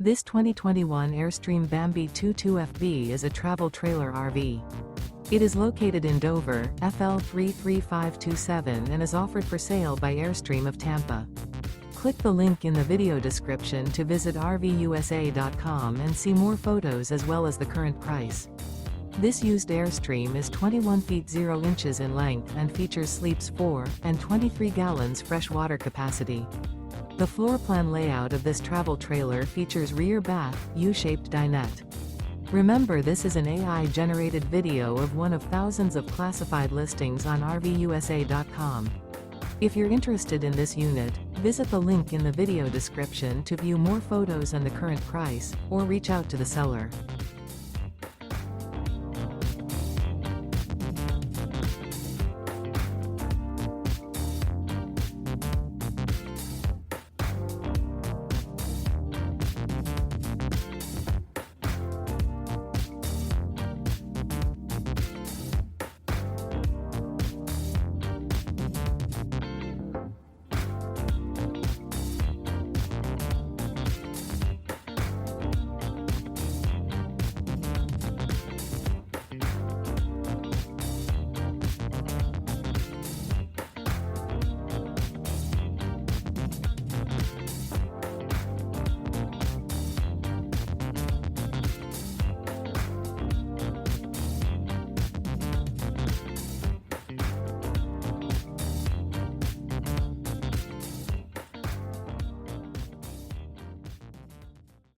This 2021 Airstream Bambi 22FB is a travel trailer RV. It is located in Dover, FL 33527 and is offered for sale by Airstream of Tampa. Click the link in the video description to visit RVUSA.com and see more photos as well as the current price. This used Airstream is 21 feet 0 inches in length and features sleeps 4 and 23 gallons fresh water capacity. The floor plan layout of this travel trailer features rear bath, U-shaped dinette. Remember, this is an AI-generated video of one of thousands of classified listings on RVUSA.com. If you're interested in this unit, visit the link in the video description to view more photos and the current price, or reach out to the seller.